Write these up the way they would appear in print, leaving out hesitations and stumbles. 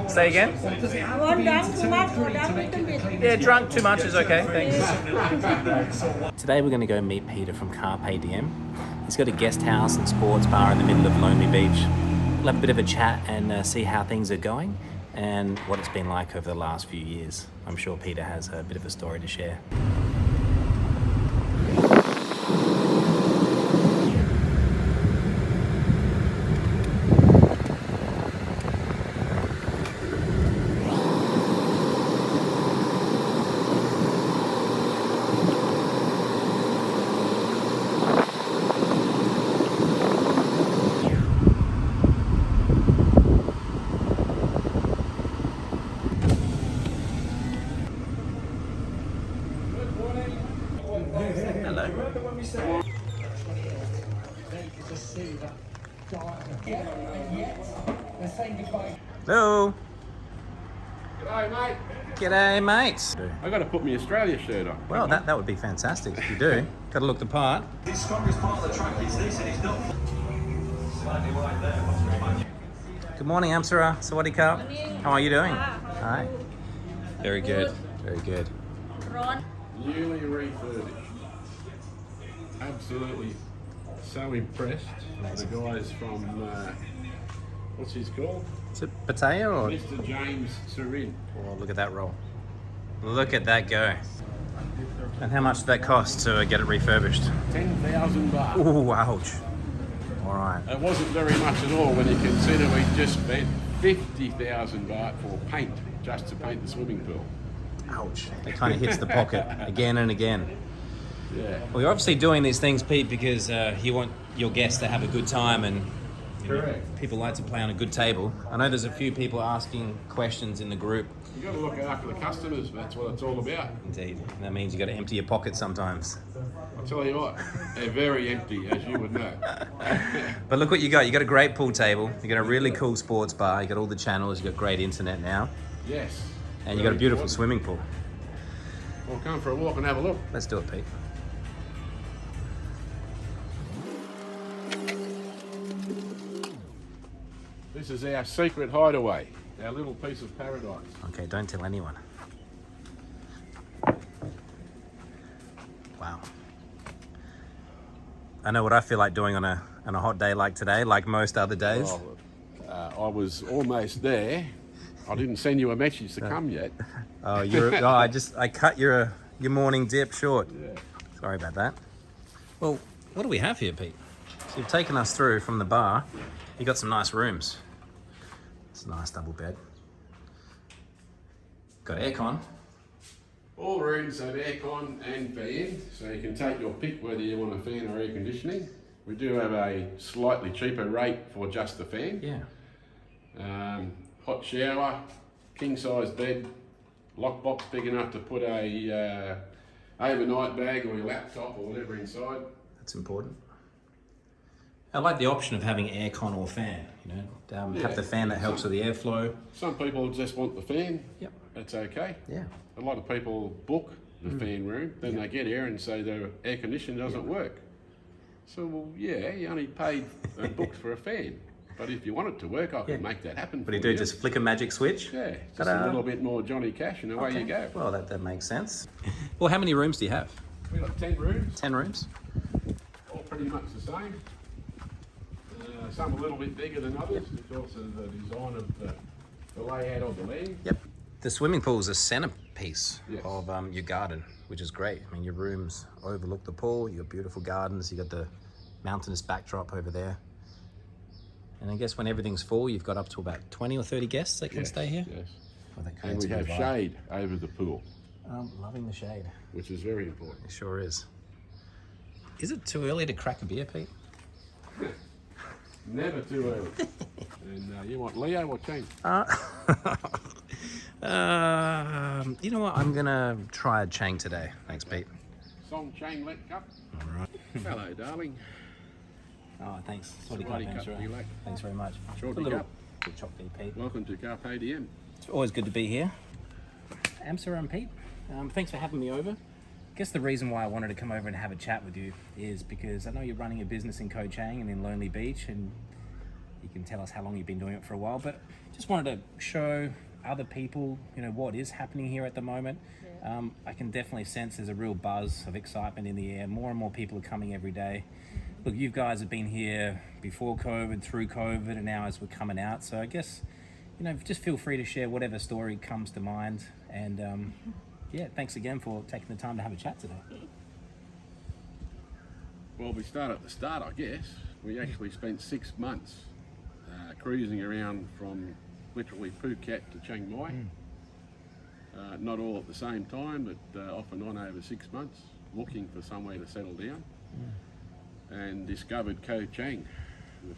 Say again? One drunk too much or drunk little bit? Yeah, drunk too much is okay, thanks. Today we're going to go meet Peter from Carpe Diem. He's got a guest house and sports bar in the middle of Lonely Beach. We'll have a bit of a chat and see how things are going and what it's been like over the last few years. I'm sure Peter has a bit of a story to share. Hello. G'day, mate. G'day, mates. I got to put my Australia shirt on. Well, that would be fantastic if you do. Got to look the part. His strongest part of the track is this, and he's not slightly wide there. Good morning, Aemsire. Sawadee Carp. How are you doing? Hi. Very good. Very good. Ron. Newly refurbished. Absolutely so impressed. The guys from, what's his called? Is it Pattaya or? Mr. James Surin. Oh, look at that roll. Look at that go. And how much did that cost to get it refurbished? 10,000 baht. Ooh, ouch. All right. It wasn't very much at all when you consider we just spent 50,000 baht for paint, just to paint the swimming pool. Ouch. It kind of hits the pocket again and again. Yeah. Well, you're obviously doing these things, Pete, because you want your guests to have a good time and Correct. people like to play on a good table. I know there's a few people asking questions in the group. You got to look after the customers. That's what it's all about. Indeed. And that means you got to empty your pockets sometimes. I'll tell you what, they're very empty, as you would know. But look what you got. You got a great pool table. You got a really cool sports bar. You got all the channels. You got great internet now. Yes. And you got a beautiful swimming pool. Well, come for a walk and have a look. Let's do it, Pete. This is our secret hideaway, our little piece of paradise. Okay, don't tell anyone. Wow. I know what I feel like doing on a hot day like today, like most other days. I was almost there. I didn't send you a message to come yet. Oh, I cut your morning dip short. Yeah. Sorry about that. Well, what do we have here, Pete? So you've taken us through from the bar. You got some nice rooms. It's a nice double bed. Got aircon. All rooms have aircon and fan, so you can take your pick whether you want a fan or air conditioning. We do have a slightly cheaper rate for just the fan. Yeah. Hot shower, king size bed, lockbox big enough to put a overnight bag or your laptop or whatever inside. That's important. I like the option of having aircon or fan, have the fan that helps with the airflow. Some people just want the fan. Yep. That's okay. Yeah. A lot of people book the fan room, then they get here and say the air conditioning doesn't work. So, well, yeah, you only paid and booked for a fan. But if you want it to work, I can make that happen. What do you do? Just flick a magic switch? Yeah, just a little bit more Johnny Cash and away you go. Well, that makes sense. Well, how many rooms do you have? We've got 10 rooms, 10 rooms? all pretty much the same. Some a little bit bigger than others. It's also the design of the layout of the land. Yep. The swimming pool is a centerpiece Yes. of your garden, which is great. I mean, your rooms overlook the pool. You got beautiful gardens. You got the mountainous backdrop over there. And I guess when everything's full, you've got up to about 20 or 30 guests that can stay here. Yes. Well, that And creates we a have good vibe. shade over the pool, Loving the shade. which is very important. It sure is. Is it too early to crack a beer, Pete? Never too early. And you want Leo or Chang? You know what? I'm gonna try a Chang today. Thanks, Pete. Song Chang Let Cup. All right. Hello, darling. Oh, thanks. Sawadee cup, you like? Thanks very much. Shorty A little cup. good chop there, Pete. Welcome to Carpe Diem. It's always good to be here. Aemsire and Pete, thanks for having me over. I guess the reason why I wanted to come over and have a chat with you is because I know you're running a business in Chang and in Lonely Beach, and you can tell us how long you've been doing it for a while, but just wanted to show other people, what is happening here at the moment. I can definitely sense there's a real buzz of excitement in the air. More and more people are coming every day. Look, you guys have been here before COVID, through COVID, and now as we're coming out. So I guess, just feel free to share whatever story comes to mind. And thanks again for taking the time to have a chat today. Well, we start at the start, I guess. We actually spent 6 months cruising around from literally Phuket to Chiang Mai. Not all at the same time, but off and on over 6 months, looking for somewhere to settle down. And discovered Koh Chang.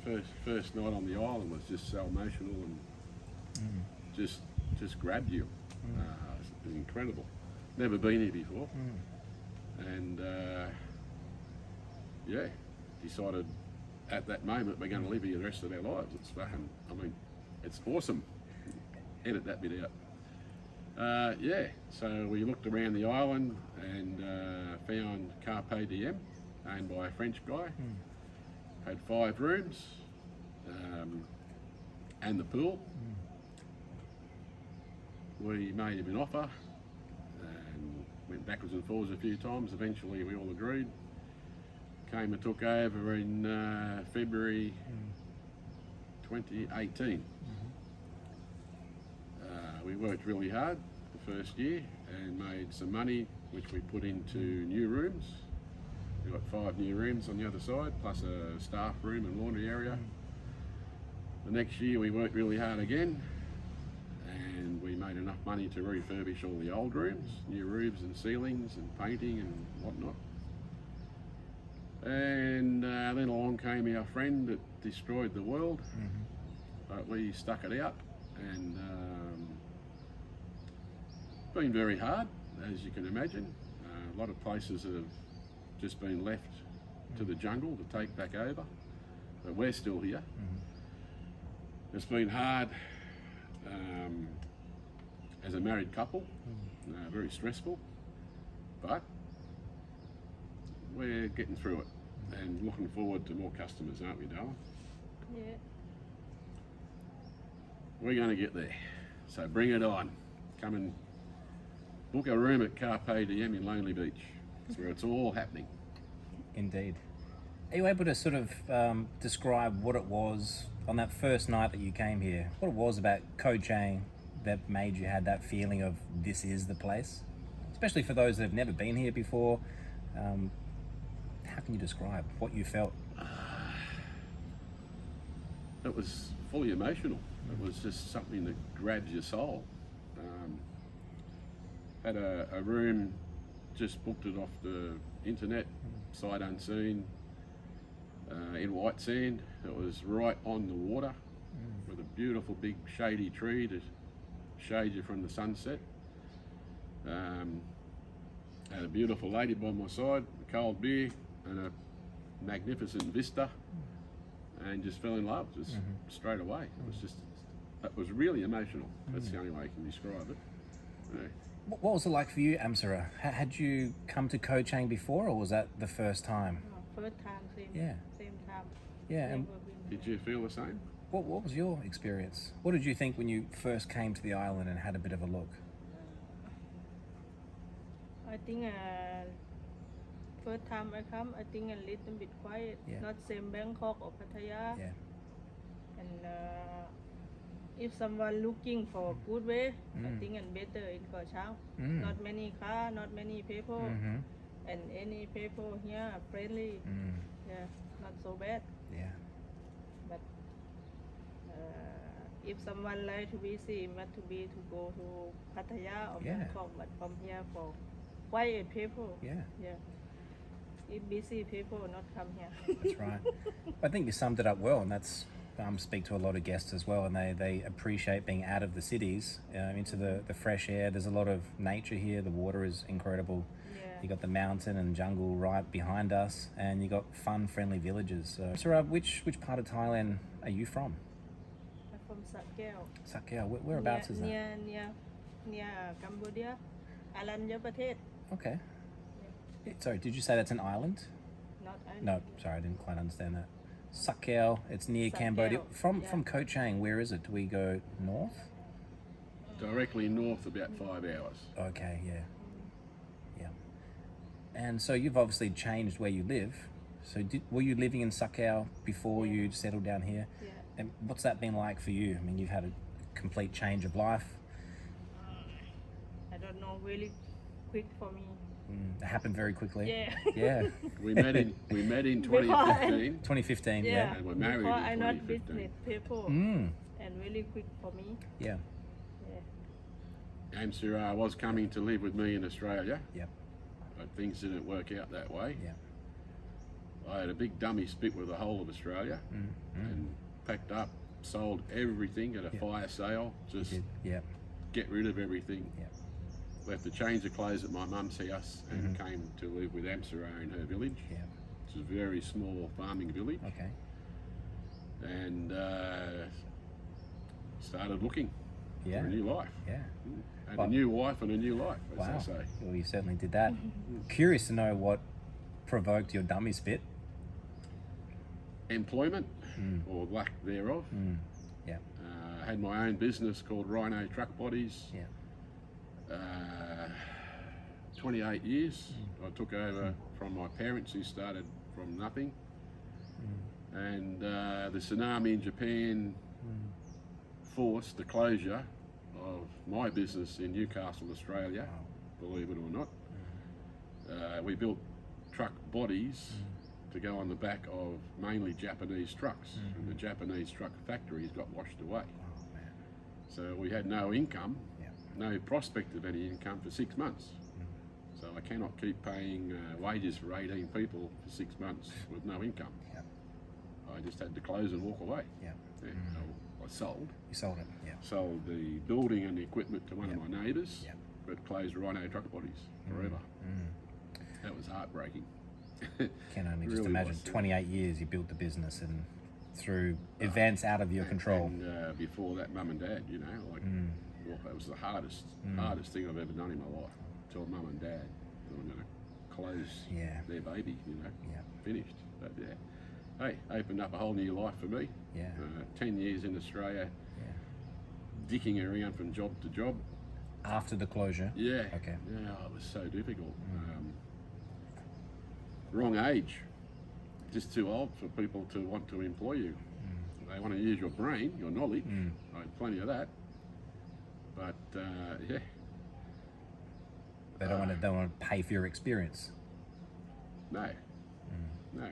The first night on the island was just so emotional and just grabbed you. It was incredible. Never been here before. And decided at that moment we're going to live here the rest of our lives. It's fucking, it's awesome. Edit that bit out. So we looked around the island and found Carpe Diem, owned by a French guy. Had 5 rooms and the pool. We made him an offer and went backwards and forwards a few times. Eventually we all agreed. Came and took over in February 2018. We worked really hard the first year and made some money, which we put into new rooms. We got 5 new rooms on the other side, plus a staff room and laundry area. The next year we worked really hard again, and we made enough money to refurbish all the old rooms, new roofs and ceilings and painting and whatnot. And then along came our friend that destroyed the world, but we stuck it out, and been very hard, as you can imagine. A lot of places have just been left to the jungle to take back over, but we're still here. It's been hard as a married couple, very stressful, but we're getting through it and looking forward to more customers, aren't we, darling? Yeah. We're going to get there, so bring it on. Come and book a room at Carpe Diem in Lonely Beach. That's where it's all happening. Indeed. Are you able to sort of describe what it was on that first night that you came here? What it was about Koh Chang that made you had that feeling of this is the place? Especially for those that have never been here before. How can you describe what you felt? It was fully emotional. It was just something that grabs your soul. Had a room, just booked it off the internet, sight unseen, in white sand. It was right on the water with a beautiful big shady tree to shade you from the sunset. Had a beautiful lady by my side, a cold beer and a magnificent vista, and just fell in love just straight away. It was really emotional. That's the only way I can describe it. Yeah. What was it like for you, Aemsire? Had you come to Koh Chang before, or was that the first time? First time, same time. Yeah. And Never been Did you feel the same? what was your experience? What did you think when you first came to the island and had a bit of a look? I think first time I come, I think a little bit quiet. Yeah. Not same Bangkok or Pattaya. Yeah. And if someone looking for a good way, I think and better in Koh Chang. Not many car, not many people, and any people here are friendly. Yeah, not so bad. Yeah. But if someone like to visit, not to be to go to Pattaya or Bangkok, but from here for quiet people. Yeah. Yeah. If busy people not come here. That's right. I think you summed it up well, and that's speak to a lot of guests as well, and they appreciate being out of the cities, into the fresh air. There's a lot of nature here. The water is incredible. Yeah. You got the mountain and jungle right behind us, and you got fun, friendly villages. So, which part of Thailand are you from? I'm from Sakeo. Sakeo. Whereabouts is that? Near Cambodia, Aranya Pradesh. Okay. Sorry, did you say that's an island? Not I. No, sorry, I didn't quite understand that. Sakeo. It's near Cambodia. Sakeo, From Koh Chang, where is it? Do we go north? Directly north about 5 hours. Okay, yeah. Yeah. And so you've obviously changed where you live. So were you living in Sakeo before you settled down here? Yeah. And what's that been like for you? I mean, you've had a complete change of life. I don't know, really quick for me. It happened very quickly. Yeah. Yeah. We met in Before 2015. 2015, Yeah. yeah. And we're married Before in I not 2015. business people Mm, and really quick for me. yeah. Yeah. Aemsire was coming to live with me in Australia, Yep. but things didn't work out that way. Yeah. I had a big dummy split with the whole of Australia and packed up, sold everything at a fire sale, just Did. Yeah. get rid of everything. Yeah. Left a change of clothes at my mum's house and came to live with Aemsire in her village. Yeah. It's a very small farming village. Okay. And started looking Yeah. for a new life. Yeah. And Wow. a new wife and a new life, as Wow. I say. Well, you certainly did that. Curious to know what provoked your dummy spit. Employment, or lack thereof. Yeah. I had my own business called Rhino Truck Bodies. Yeah. 28 years. I took over from my parents who started from nothing. And the tsunami in Japan forced the closure of my business in Newcastle, Australia, believe it or not. We built truck bodies to go on the back of mainly Japanese trucks. And the Japanese truck factories got washed away. Oh, man. So we had no income, Yeah. no prospect of any income for 6 months. So I cannot keep paying wages for 18 people for 6 months with no income. Yeah. I just had to close and walk away. Yeah. Yeah, I sold You sold it. Yeah. sold the building and the equipment to one of my neighbours, Yeah. but closed Rhino Truck Bodies forever. That was heartbreaking. Can only just Really imagine. was, yeah. 28 years you built the business, and through events out of your control. And before that, mum and dad, you know, like well, that was the hardest thing I've ever done in my life. Tell mum and dad that I'm going to close Yeah. their baby, you know, Yeah. finished. But yeah, hey, opened up a whole new life for me. Yeah. 10 years in Australia, Yeah. dicking around from job to job. After the closure. Yeah. Okay. Yeah, it was so difficult. Wrong age. Just too old for people to want to employ you. They want to use your brain, your knowledge. I had plenty of that. But yeah, They don't want to pay for your experience. no. No.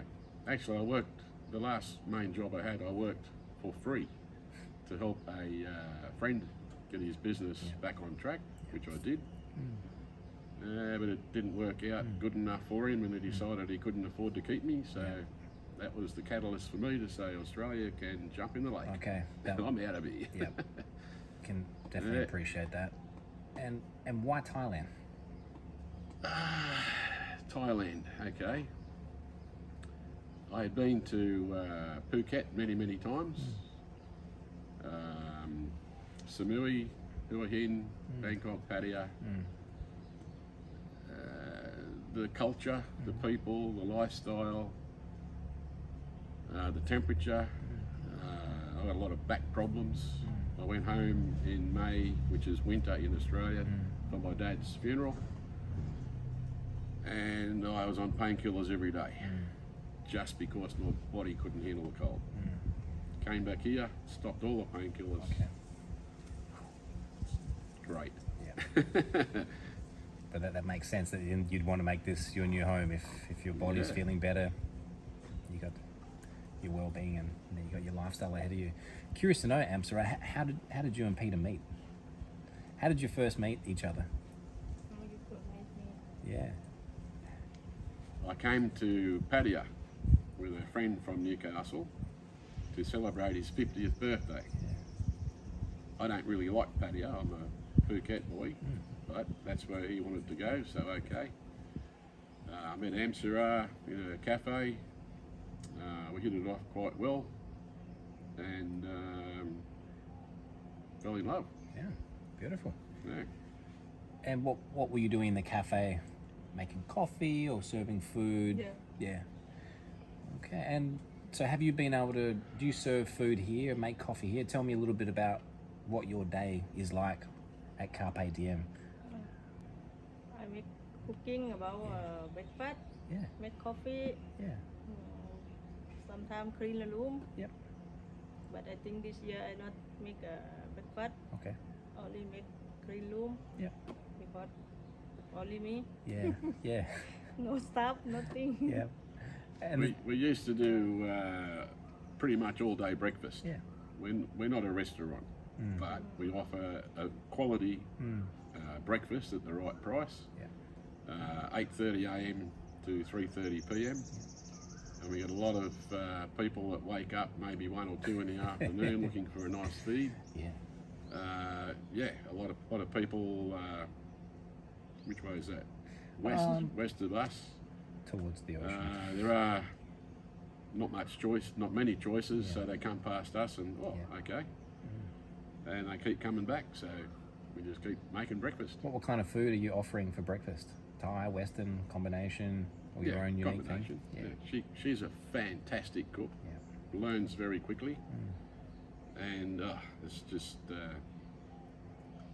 Actually, I worked, the last main job I had, I worked for free to help a friend get his business back on track, which I did. But it didn't work out good enough for him, and he decided he couldn't afford to keep me. So that was the catalyst for me to say Australia can jump in the lake. Okay. That- I'm out of here. Yep. Can definitely Yeah. appreciate that. And why Thailand? Thailand, okay. I had been to Phuket many times. Samui, Hua Hin, Bangkok, Pattaya. The culture, the people, the lifestyle, the temperature. I got a lot of back problems. I went home in May, which is winter in Australia, for my dad's funeral. And I was on painkillers every day, just because my body couldn't handle the cold. Came back here, stopped all the painkillers. Okay. Great. Yeah. But that makes sense that you'd want to make this your new home if your body's Yeah. feeling better. You got your well-being, and then you got your lifestyle ahead of you. Curious to know, Aemsire, how did you and Peter meet? How did you first meet each other? How you could meet me? Yeah. I came to Pattaya with a friend from Newcastle to celebrate his 50th birthday. I don't really like Pattaya, I'm a Phuket boy, but that's where he wanted to go, so okay. I met Aemsire in a cafe, we hit it off quite well, and fell in love. Yeah. Beautiful. Yeah. And what were you doing in the cafe? Making coffee or serving food? Yeah. Yeah. Okay. And So have you been able to, do you serve food here, make coffee here? Tell me a little bit about what your day is like at Carpe Diem. I make cooking about breakfast, Yeah, make coffee, yeah, sometimes clean the room. yep, But I think this year I not make breakfast, okay, only make clean room yep, because only me, yeah, yeah, no staff, nothing. yeah. And We used to do pretty much all day breakfast. yeah, We're not a restaurant, but we offer a quality breakfast at the right price. yeah, 8:30 a.m. to 3:30 p.m. And we get a lot of people that wake up maybe 1 or 2 in the afternoon looking for a nice feed. yeah. A lot of people. Which way is that? West of us. Towards the ocean. There are not many choices, so they come past us and okay, and they keep coming back. So we just keep making breakfast. What kind of food are you offering for breakfast? Thai, Western, combination, or your own unique combination. thing? Yeah. She's a fantastic cook. Yeah. Learns very quickly, and it's just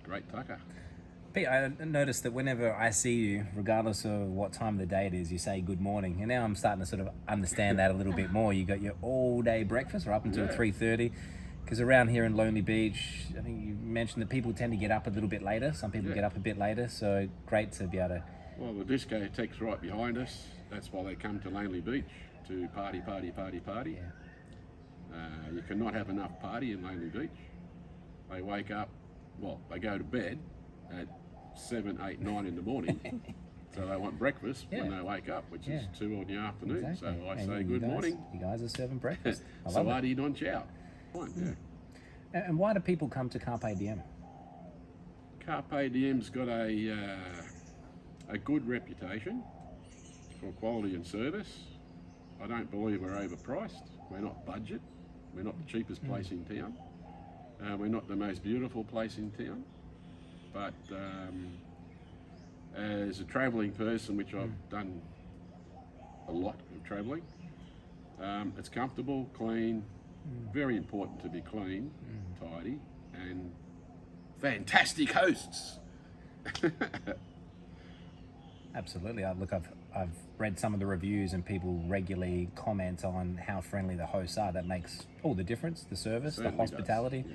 great tucker. Pete, I noticed that whenever I see you, regardless of what time of the day it is, you say good morning. And now I'm starting to sort of understand that a little bit more. You got your all-day breakfast, or up until 3:30. Because around here in Lonely Beach, I think you mentioned that people tend to get up a little bit later. Some people get up a bit later, so great to be able to... Well, the discotheque's right behind us. That's why they come to Lonely Beach, to party. Yeah. You cannot have enough party in Lonely Beach. They wake up, they go to bed at 7, 8, 9 in the morning. So they want breakfast when they wake up, which is 2 in the afternoon. Exactly. So I And say you good guys- morning. You guys are serving breakfast. I love it. Sawadi non chow. Yeah. And why do people come to Carpe Diem? Carpe Diem's got a good reputation for quality and service. I don't believe we're overpriced. We're not budget. We're not the cheapest place in town. We're not the most beautiful place in town. But as a travelling person, which I've done a lot of travelling, it's comfortable, clean, very important to be clean, tidy, and fantastic hosts. Absolutely. I've read some of the reviews, and people regularly comment on how friendly the hosts are. That makes all the difference. The service, Certainly the hospitality. does,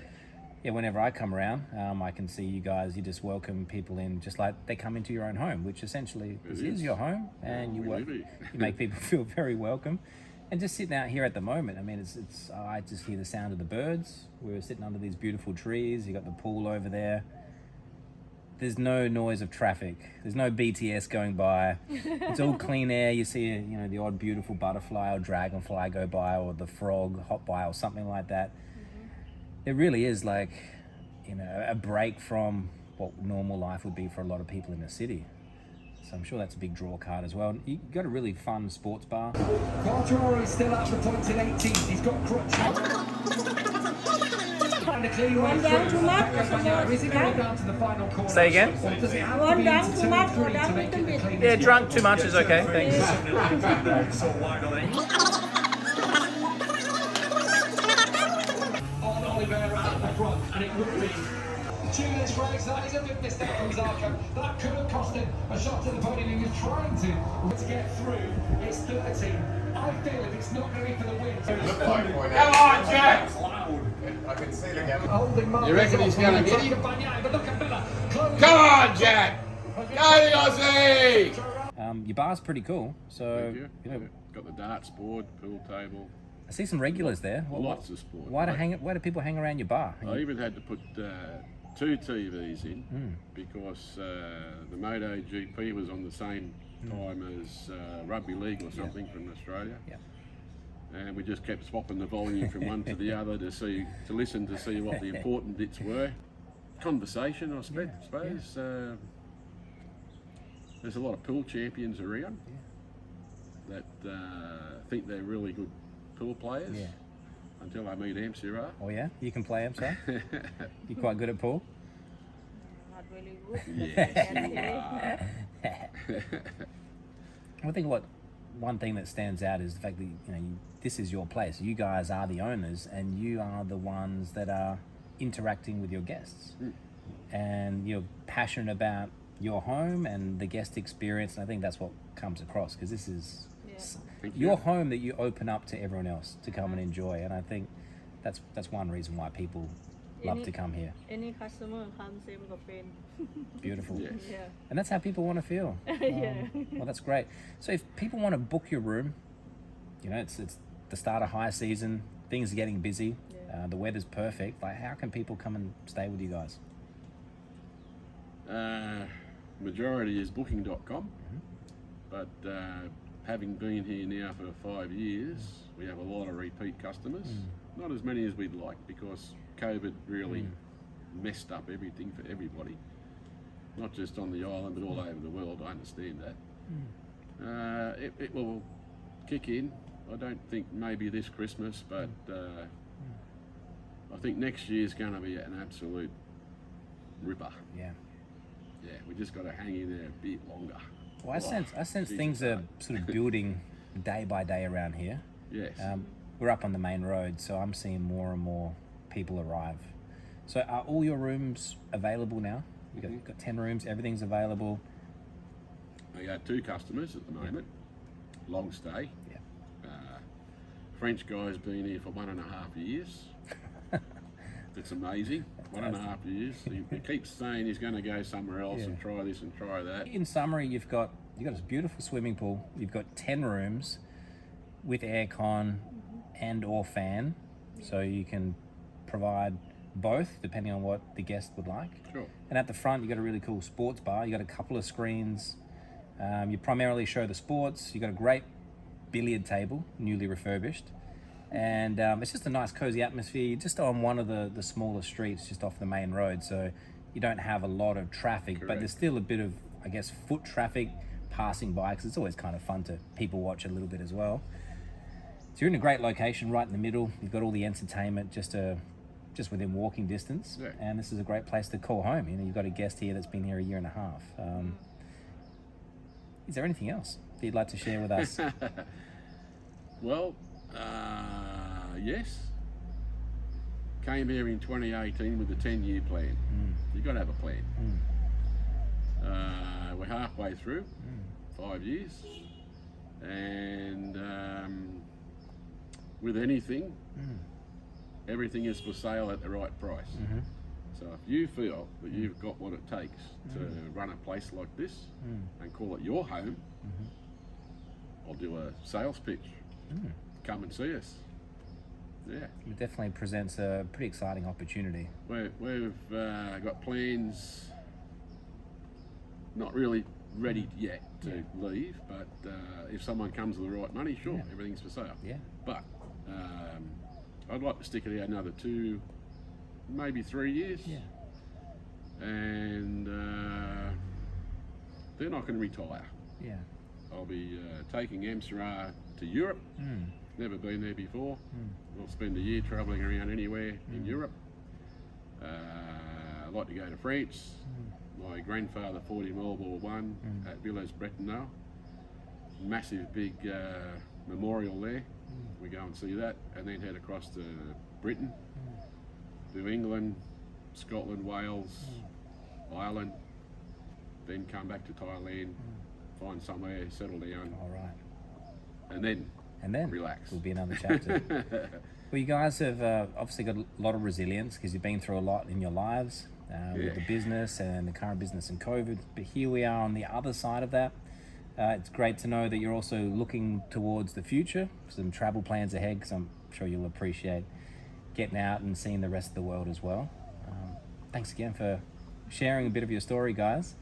Yeah, whenever I come around, I can see you guys. You just welcome people in, just like they come into your own home, which essentially this is your home, and you make people feel very welcome. And just sitting out here at the moment, I mean, it's I just hear the sound of the birds. We're sitting under these beautiful trees. You got the pool over there. There's no noise of traffic. There's no BTS going by. It's all clean air. You see, the odd beautiful butterfly or dragonfly go by, or the frog hop by, or something like that. It really is like, a break from what normal life would be for a lot of people in the city. So I'm sure that's a big draw card as well. You got a really fun sports bar. Quartararo is still out of the points in 18th. He's got crutch. And a clean way One down too much, or some more Is it going down? down to the final corner? Say again? Or does it have to One be down into too 2 much, and or 3 down to make little it the bit? cleanest Yeah, one? drunk too much is okay. Thanks. So wide on it. On Oliveira at the front, and it would be 2 minutes race. That is a big mistake from Zarco. That could have cost him a shot at the podium. He was trying to get through. It's 13. I feel if it's not going to be for the win. Come on, Jack! I can see the gap. Holding Marcus You reckon he's off gonna on the get track him? of Bagnaia, but look at Villa. Close. Come on, Jack! Go the Aussie! Your bar's pretty cool. So, Thank you. Got the darts board, pool table, I see some regulars there. lots of sport. Why do people hang around your bar? I even had to put 2 TVs in because the MotoGP was on the same time as rugby league or something from Australia. Yeah. And we just kept swapping the volume from one to the other to listen to see what the important bits were. Conversation, I suppose. There's a lot of pool champions around that think they're really good pool players until I meet Aemsire. Oh yeah, you can play Aemsire. You're quite good at pool. Not really good. Yes, you are. I think what one thing that stands out is the fact that, you know, this is your place. You guys are the owners, and you are the ones that are interacting with your guests. And you're passionate about your home and the guest experience, and I think that's what comes across, because this is your home that you open up to everyone else to come and enjoy. And I think that's one reason why people love to come here. Any customer comes same with a friend. Beautiful. Yes. Yeah. And that's how people want to feel. Well, that's great. So if people want to book your room, you know, it's the start of high season, things are getting busy, the weather's perfect. Like, how can people come and stay with you guys? Majority is booking.com, but having been here now for 5 years, we have a lot of repeat customers. Not as many as we'd like, because COVID really messed up everything for everybody, not just on the island but all over the world. I understand that. It will kick in. I don't think maybe this Christmas, but I think next year's going to be an absolute ripper. Yeah. Yeah, we just got to hang in there a bit longer. Well, I sense things are sort of building day by day around here. Yes. We're up on the main road, so I'm seeing more and more people arrive. So are all your rooms available now? You've got 10 rooms, everything's available. We got 2 customers at the moment, long stay. Yeah. French guy's been here for 1.5 years. It's amazing. 1.5 years. He keeps saying he's going to go somewhere else and try this and try that. In summary, you've got this beautiful swimming pool. You've got 10 rooms with aircon and or fan, so you can provide both depending on what the guest would like. Sure. And at the front, you've got a really cool sports bar. You've got a couple of screens. You primarily show the sports. You've got a great billiard table, newly refurbished. And it's just a nice cozy atmosphere, just on one of the smaller streets just off the main road, so you don't have a lot of traffic. But there's still a bit of, I guess, foot traffic passing by, because it's always kind of fun to people watch a little bit as well. So you're in a great location right in the middle. You've got all the entertainment just within walking distance, and this is a great place to call home. You know, you've got a guest here that's been here 1.5 years. Is there anything else that you'd like to share with us? Well, yes. Came here in 2018 with a 10-year plan. You've got to have a plan. We're halfway through, 5 years. And with anything, everything is for sale at the right price. So if you feel that you've got what it takes to run a place like this and call it your home, I'll do a sales pitch. Come and see us. Yeah. It definitely presents a pretty exciting opportunity. We've got plans, not really ready yet to leave, but if someone comes with the right money, sure, everything's for sale. Yeah. But I'd like to stick it out another 2, maybe 3 years. Yeah. And then I can retire. Yeah. I'll be taking Aemsire to Europe. Never been there before. I'll spend a year travelling around anywhere in Europe. I'd like to go to France. My grandfather fought in World War One at Villers-Bretonneux. Massive big memorial there. We go and see that, and then head across to Britain, to England, Scotland, Wales, Ireland, then come back to Thailand, find somewhere, settle down. All right. And then relax. Will be another chapter. Well, you guys have obviously got a lot of resilience, because you've been through a lot in your lives with the business and the current business and COVID. But here we are on the other side of that. It's great to know that you're also looking towards the future, some travel plans ahead, because I'm sure you'll appreciate getting out and seeing the rest of the world as well. Thanks again for sharing a bit of your story, guys.